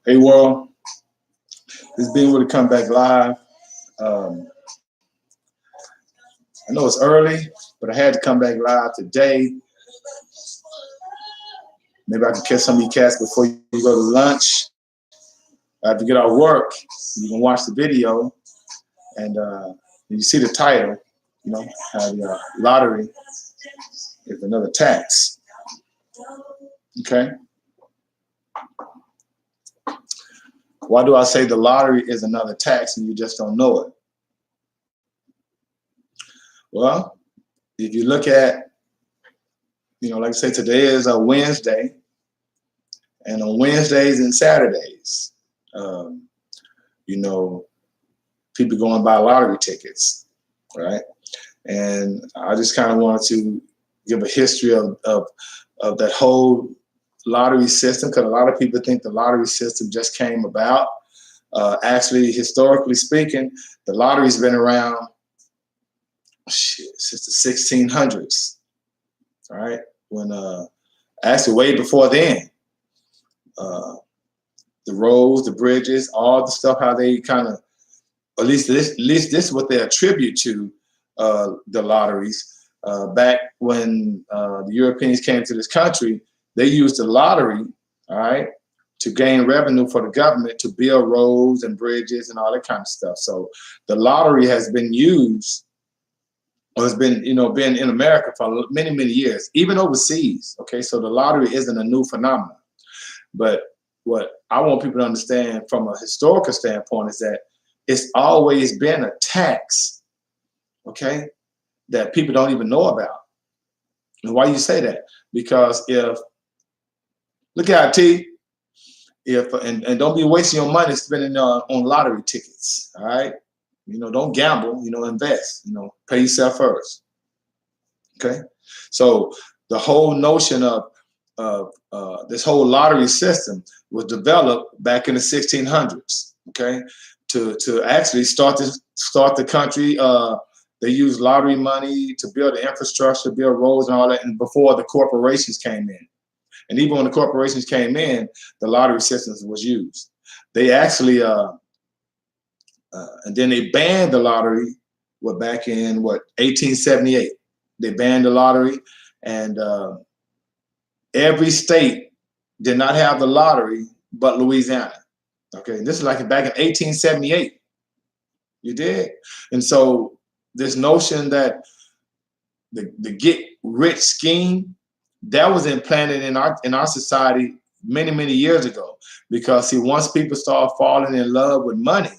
Hey world, it's being able to come back live. Um, I know it's early, but I had to come back live today. Maybe I can catch some of you cats before you go to lunch. After you get off work, you can watch the video and you see the title. You know how the lottery is another tax. Okay, why do I say the lottery is another tax and you just don't know it? Well, if you look at, like I say, today is a Wednesday, and on Wednesdays and Saturdays, um, you know, people go and buy lottery tickets, right? And I just kind of wanted to give a history of that whole lottery system, because a lot of people think the lottery system just came about. Actually, historically speaking, the lottery's been around since the 1600s, all right? When actually way before then, the roads, the bridges, all the stuff, how they kind of, at least this is what they attribute to the lotteries. Back when the Europeans came to this country, they used the lottery, all right, to gain revenue for the government to build roads and bridges and all that kind of stuff. So the lottery has been used, or has been, been in America for many, many years, even overseas. Okay, so the lottery isn't a new phenomenon. But what I want people to understand from a historical standpoint is that it's always been a tax, okay, that people don't even know about. And why you say that? Because look at it, T, and don't be wasting your money spending on lottery tickets, all right? Don't gamble, invest, pay yourself first, okay? So the whole notion of this whole lottery system was developed back in the 1600s, okay? To actually start the country. They used lottery money to build the infrastructure, build roads and all that, and before the corporations came in. And even when the corporations came in, the lottery system was used. They actually, and then they banned the lottery, back in 1878. They banned the lottery, and every state did not have the lottery but Louisiana. Okay, this is like back in 1878. You did? And so this notion that the get rich scheme, that was implanted in our society many, many years ago. Because see, once people start falling in love with money,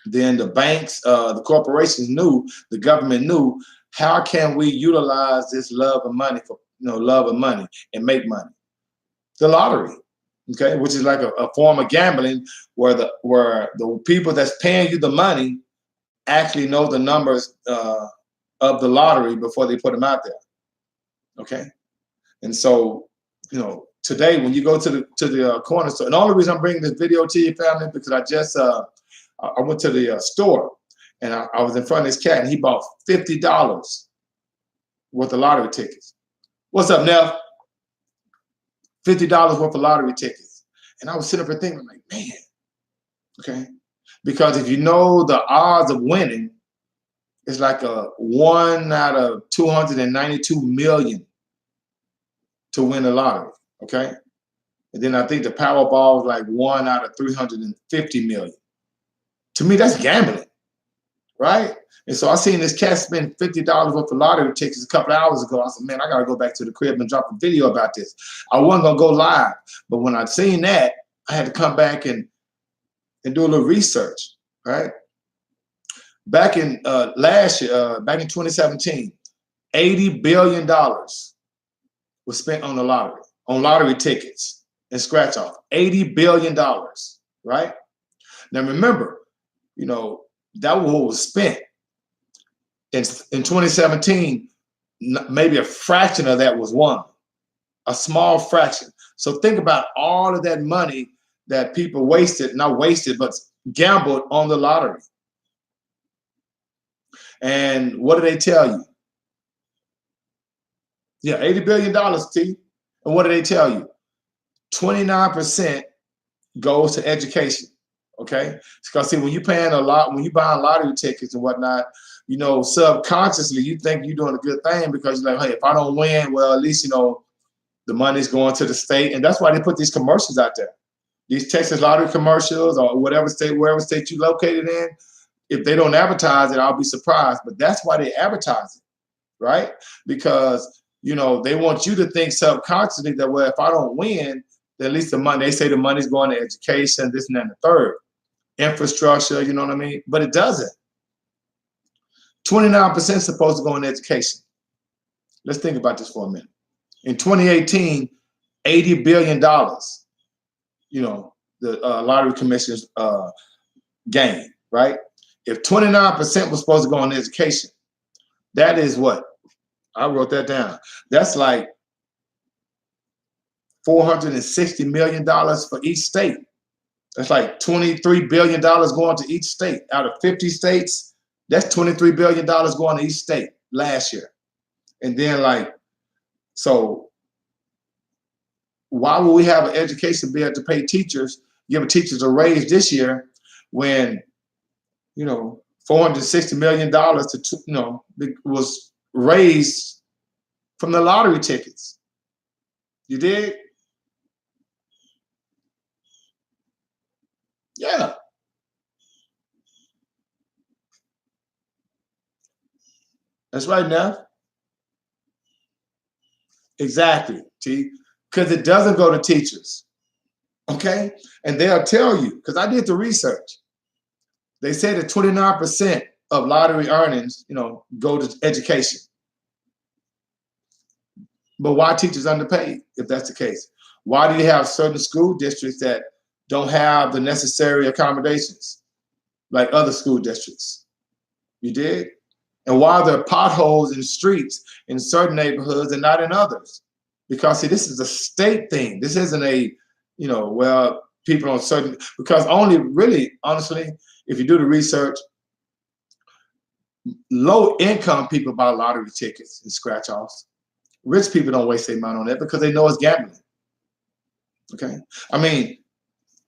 then the banks, the corporations knew, the government knew, how can we utilize this love of money for love of money and make money? The lottery. Okay, which is like a form of gambling, where the people that's paying you the money actually know the numbers of the lottery before they put them out there. Okay, and so today when you go to the corner store, and the only reason I'm bringing this video to you, family, because I just I went to the store, and I was in front of this cat, and he bought $50 worth of lottery tickets. What's up, Neff? $50 worth of lottery tickets. And I was sitting up there thinking, like, man, okay? Because if you know the odds of winning, it's like a 1 out of 292 million to win the lottery, okay? And then I think the Powerball is like 1 out of 350 million. To me, that's gambling, right? And so I seen this cat spend $50 worth of lottery tickets a couple of hours ago. I said, man, I got to go back to the crib and drop a video about this. I wasn't going to go live, but when I seen that, I had to come back and do a little research, right? Back in last year, back in 2017, $80 billion was spent on the lottery, on lottery tickets and scratch off. $80 billion, right? Now remember, that was what was spent. In 2017, maybe a fraction of that was won, a small fraction. So think about all of that money that people wasted, not wasted, but gambled on the lottery. And what do they tell you? Yeah, $80 billion, T. And what do they tell you? 29% goes to education. Okay, because see, when you paying a lot, when you buying lottery tickets and whatnot, you know, subconsciously you think you're doing a good thing because you're like, hey, if I don't win, well, at least you know the money's going to the state, and that's why they put these commercials out there. These Texas lottery commercials or whatever state, wherever state you located in, if they don't advertise it, I'll be surprised. But that's why they advertise it, right? Because you know they want you to think subconsciously that well, if I don't win, then at least the money. They say the money's going to education, this and that, and the third, infrastructure. You know what I mean? But it doesn't. 29% is supposed to go in education. Let's think about this for a minute. In 2018, $80 billion. You know the lottery commission's gain, right? If 29% was supposed to go in education, that is what? I wrote that down. That's like $460 million for each state. That's like $23 billion going to each state. Out of 50 states, that's $23 billion going to each state last year. And then like, so why would we have an education bill to pay teachers, give teachers a raise this year when, you know, $460 million to, you know, was raised from the lottery tickets? You did? Yeah. That's right now. Exactly, T. Because it doesn't go to teachers. Okay? And they'll tell you, because I did the research. They say that 29% of lottery earnings, you know, go to education. But why teachers underpaid if that's the case? Why do you have certain school districts that don't have the necessary accommodations like other school districts? You did? And why are there potholes in streets in certain neighborhoods and not in others? Because see, this is a state thing. This isn't a, you know, well, people on certain, because only really, honestly, if you do the research, low income people buy lottery tickets and scratch offs. Rich people don't waste their money on that because they know it's gambling. Okay. I mean,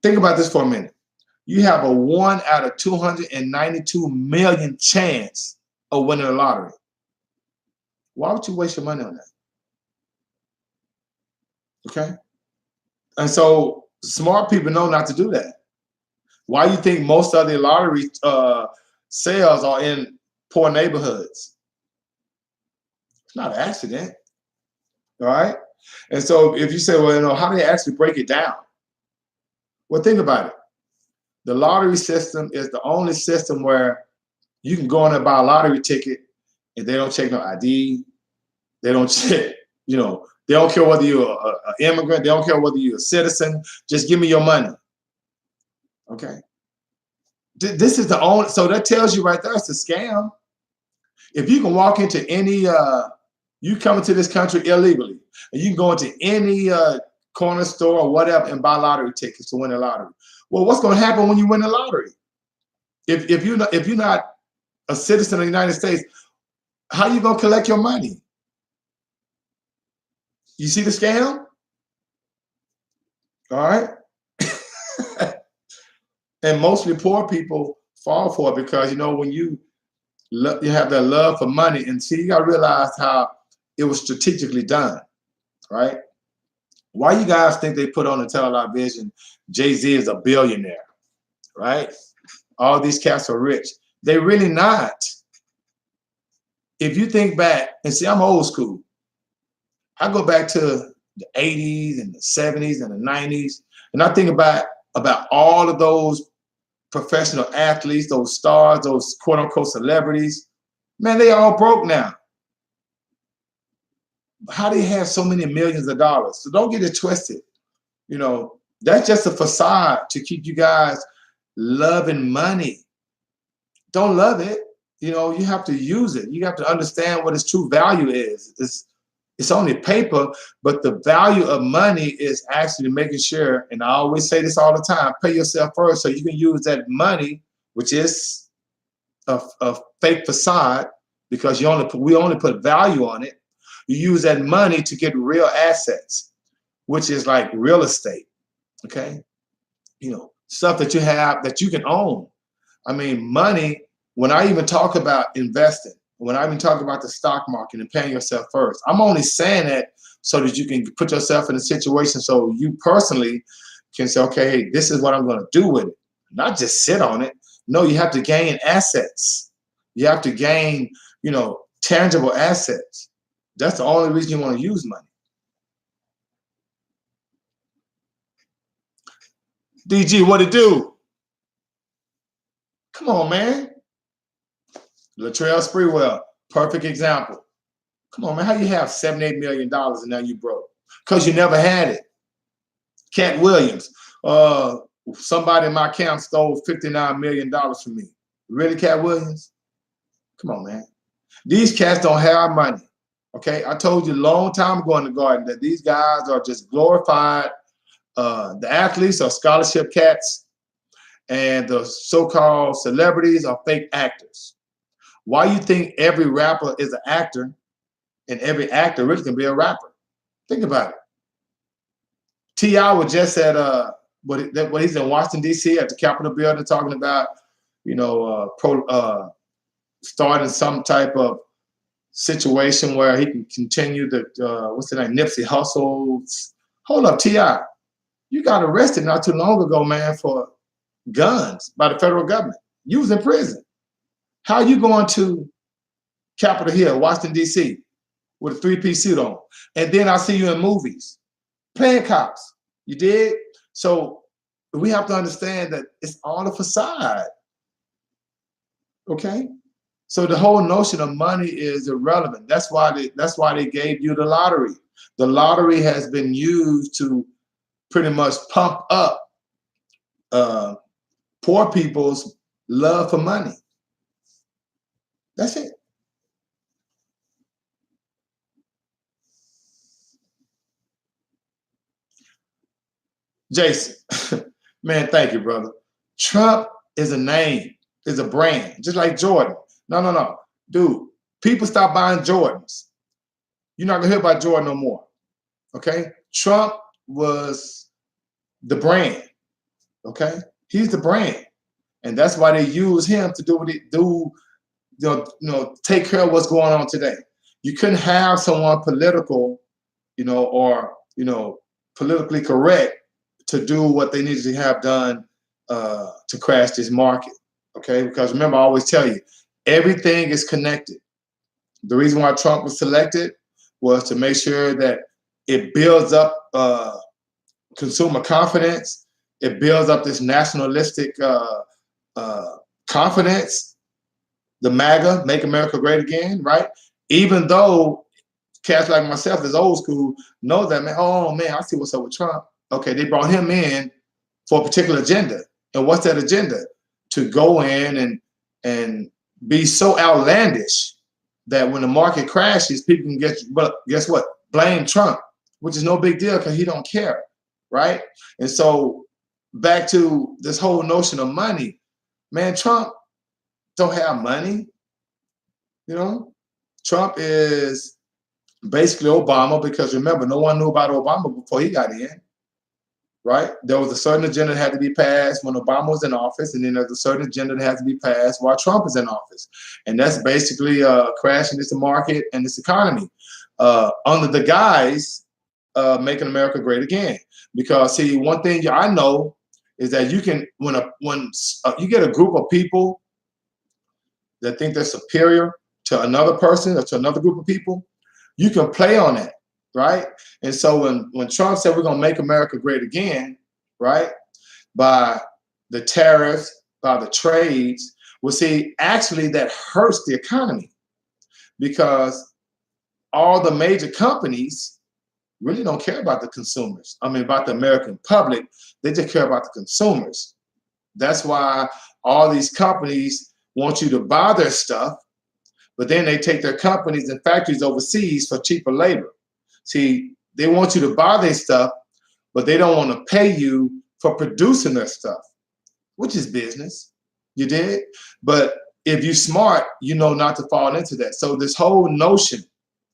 think about this for a minute. You have a 1 out of 292 million chance of winning the lottery. Why would you waste your money on that? Okay. And so smart people know not to do that. Why do you think most of the lottery sales are in poor neighborhoods? It's not an accident. All right. And so if you say, well, you know, how do they actually break it down? Well, think about it. The lottery system is the only system where you can go in and buy a lottery ticket and they don't check no ID. They don't check, you know, they don't care whether you're an immigrant. They don't care whether you're a citizen. Just give me your money. Okay. This is the only, so that tells you right there it's a scam. If you can walk into any, you come into this country illegally, and you can go into any corner store or whatever and buy lottery tickets to win the lottery. Well, what's going to happen when you win the lottery? If you're not a citizen of the United States, how are you going to collect your money? You see the scam? All right. And mostly poor people fall for it because, you know, when you have that love for money, and see, you got to realize how it was strategically done, right? Why you guys think they put on the television, Jay-Z is a billionaire, right? All these cats are rich. They're really not. If you think back, and see, I'm old school. I go back to the 80s and the 70s and the 90s, and I think about all of those professional athletes, those stars, those quote unquote celebrities. Man, they all broke now. How do you have so many millions of dollars? So don't get it twisted. You know, that's just a facade to keep you guys loving money. Don't love it. You know, you have to use it. You have to understand what its true value is. It's only paper, but the value of money is actually making sure, and I always say this all the time, pay yourself first so you can use that money, which is a fake facade, because we only put value on it. You use that money to get real assets, which is like real estate, okay? stuff that you have that you can own. I mean, money, when I even talk about investing, when I even talk about the stock market and paying yourself first, I'm only saying that so that you can put yourself in a situation so you personally can say, okay, hey, this is what I'm going to do with it. Not just sit on it. No, you have to gain assets. You have to gain, tangible assets. That's the only reason you want to use money. DG, what it do? Come on, man. Latrell Sprewell, perfect example. Come on, man. How you have $78 million and now you broke? Because you never had it. Cat Williams, somebody in my camp stole $59 million from me. Really, Cat Williams? Come on, man. These cats don't have money. Okay, I told you a long time ago in the garden that these guys are just glorified. The athletes are scholarship cats, and the so-called celebrities are fake actors. Why you think every rapper is an actor and every actor really can be a rapper? Think about it. T.I. was just at what he's in Washington, D.C. at the Capitol building talking about, starting some type of situation where he can continue the what's the name, Nipsey Hussle. Hold up, T.I. You got arrested not too long ago, man, for guns by the federal government. You was in prison. How are you going to Capitol Hill, Washington, D.C. with a three-piece suit on? And then I see you in movies playing cops. You did? So we have to understand that it's all a facade. Okay? So the whole notion of money is irrelevant. That's why they gave you the lottery. The lottery has been used to pretty much pump up poor people's love for money. That's it. Jason, man, thank you, brother. Trump is a name, is a brand, just like Jordan. No. Dude, people stop buying Jordans. You're not going to hear about Jordan no more. Okay? Trump was the brand. Okay? He's the brand. And that's why they use him to do what he do, take care of what's going on today. You couldn't have someone political, or politically correct to do what they needed to have done to crash this market. Okay? Because remember, I always tell you, everything is connected. The reason why Trump was selected was to make sure that it builds up consumer confidence. It builds up this nationalistic confidence. The MAGA, Make America Great Again, right? Even though cats like myself that's old school know that, man, oh man, I see what's up with Trump. Okay, they brought him in for a particular agenda. And what's that agenda? To go in and be so outlandish that when the market crashes, people can guess what? Blame Trump, which is no big deal because he don't care, right? And so back to this whole notion of money, man, Trump don't have money. Trump is basically Obama because remember, no one knew about Obama before he got in, right? There was a certain agenda that had to be passed when Obama was in office, and then there's a certain agenda that has to be passed while Trump is in office. And that's basically crashing this market and this economy under the guise of making America great again. Because see, one thing I know is that you can, when you get a group of people that think they're superior to another person or to another group of people, you can play on that, right? And so when Trump said we're going to make America great again, right, by the tariffs, by the trades, well, see, actually that hurts the economy because all the major companies really don't care about the consumers. I mean, about the American public. They just care about the consumers. That's why all these companies want you to buy their stuff, but then they take their companies and factories overseas for cheaper labor. See, they want you to buy their stuff, but they don't want to pay you for producing their stuff, which is business. You did? But if you're smart, you know not to fall into that. So this whole notion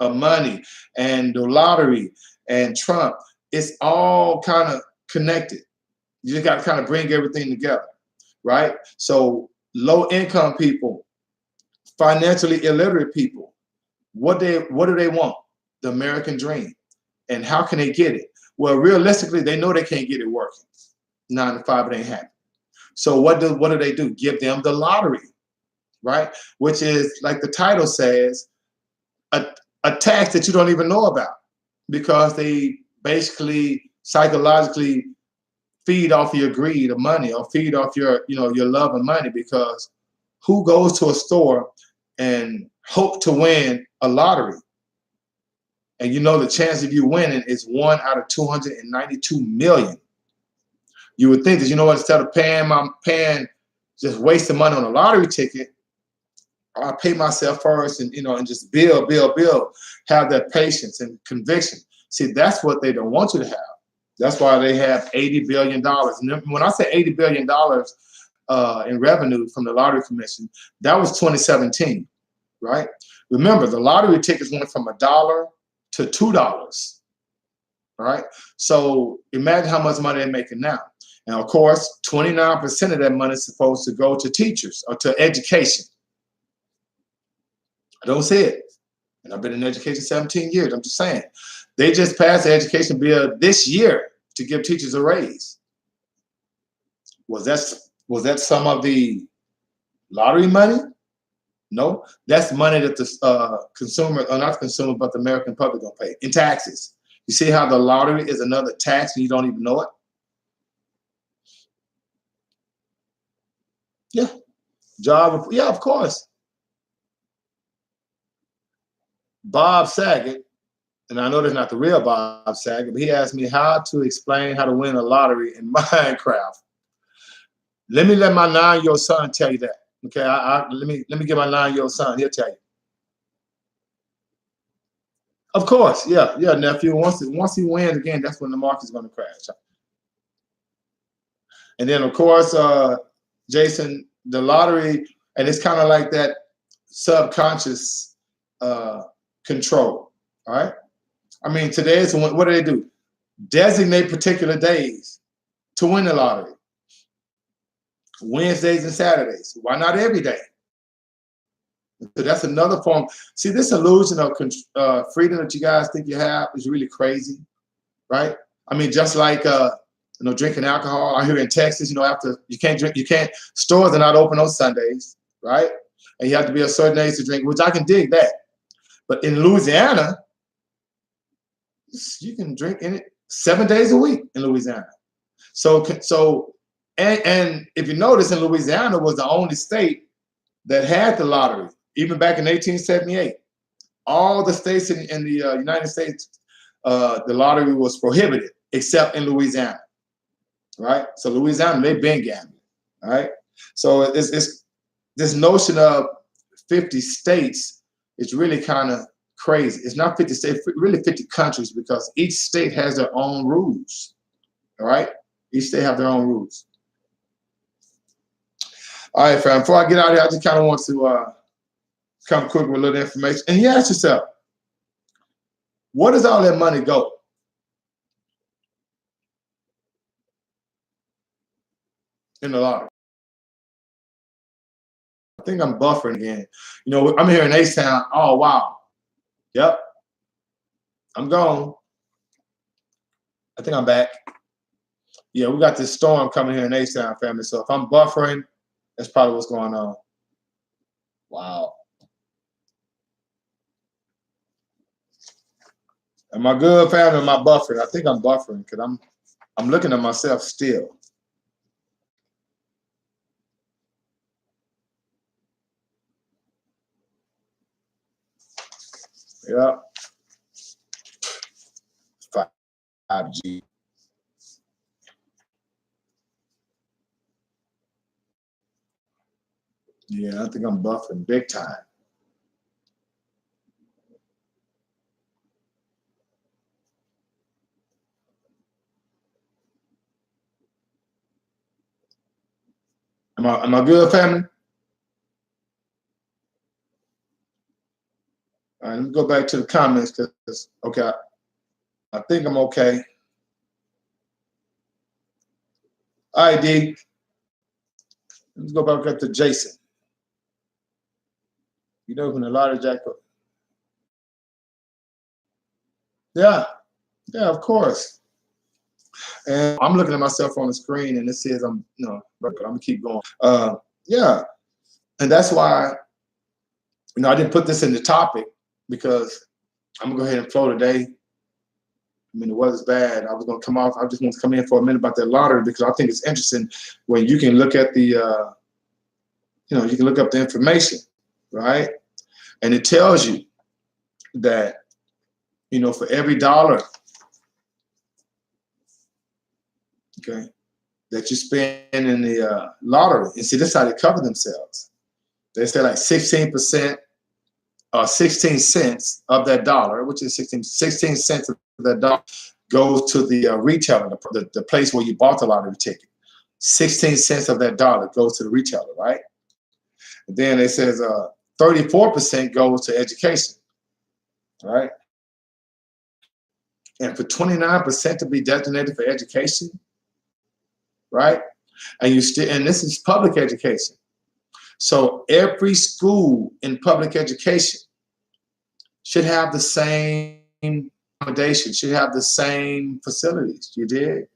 of money and the lottery and Trump, it's all kind of connected. You just got to kind of bring everything together, right? So low income people, financially illiterate people, what do they want? The American dream. And how can they get it? Well, realistically, they know they can't get it working. 9 to 5, it ain't happening. So what do they do? Give them the lottery, right? Which is, like the title says, a tax that you don't even know about, because they basically psychologically feed off your greed of money, or feed off your, your love of money. Because who goes to a store and hope to win a lottery? And the chance of you winning is 1 out of 292 million. You would think that, instead of paying, just wasting money on a lottery ticket, I pay myself first, and and just build, have that patience and conviction. See, that's what they don't want you to have. That's why they have $80 billion. And when I say $80 billion in revenue from the Lottery Commission, that was 2017, right? Remember, the lottery tickets went from $1 to $2, right? So imagine how much money they're making now. And of course, 29% of that money is supposed to go to teachers or to education. I don't see it. And I've been in education 17 years. I'm just saying. They just passed the education bill this year to give teachers a raise. Was that some of the lottery money? No, that's money that the consumer, or not the consumer, but the American public gonna pay in taxes. You see how the lottery is another tax and you don't even know it? Yeah. Yeah, of course. Bob Saget, and I know that's not the real Bob Saget, but he asked me how to explain how to win a lottery in Minecraft. Let my 9-year-old son tell you that. Okay, let me get my 9-year-old son. He'll tell you. Of course, yeah, nephew. Once he wins again, that's when the market's going to crash. And then, of course, Jason, the lottery, and it's kind of like that subconscious control. All right. I mean, today is what do they do? Designate particular days to win the lottery. Wednesdays and Saturdays. Why not every day? So that's another form. See, this illusion of freedom that you guys think you have is really crazy, right? I mean, just like drinking alcohol. I hear in Texas, after you can't drink, stores are not open on Sundays, right? And you have to be a certain age to drink, which I can dig that. But in Louisiana, you can drink in it 7 days a week in Louisiana. And if you notice, in Louisiana was the only state that had the lottery, even back in 1878. All the states in the United States, the lottery was prohibited, except in Louisiana, right? So Louisiana, they've been gambling, all right? So it's this notion of 50 states is really kind of crazy. It's not 50 states, really 50 countries, because each state has their own rules, all right? Each state have their own rules. All right, fam, before I get out of here, I just kind of want to come quick with a little information. And you ask yourself, where does all that money go? In the lottery. I think I'm buffering again. I'm here in H-Town. Oh, wow. Yep. I'm gone. I think I'm back. Yeah, we got this storm coming here in H-Town, family. So if I'm buffering, that's probably what's going on. Wow. Am I good, family? Am I buffering? I think I'm buffering because I'm looking at myself still. Yeah. 5G. Yeah, I think I'm buffering big time. Am I good, family? All right, let me go back to the comments because, okay, I think I'm okay. All right, D. Let's go back up to Jason. You know, from the lottery jackpot. Yeah, yeah, of course. And I'm looking at myself on the screen, and it says but I'm gonna keep going. Yeah, and that's why I didn't put this in the topic because I'm gonna go ahead and flow today. I mean, the weather's bad. I was gonna come off. I just want to come in for a minute about that lottery because I think it's interesting when you can look at the, you can look up the information, right? And it tells you that, for every dollar, okay, that you spend in the lottery, and see, this is how they cover themselves. They say like 16% or 16 cents of that dollar, which is 16 cents of that dollar goes to the retailer, the place where you bought the lottery ticket. 16 cents of that dollar goes to the retailer, right? And then it says 34% goes to education, right? And for 29% to be designated for education, right? And this is public education. So every school in public education should have the same accommodation, should have the same facilities. You did.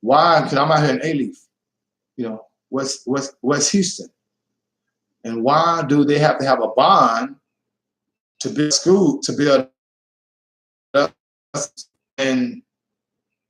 Why? Because I'm out here in Alief, West Houston. And why do they have to have a bond to build school, to build up? And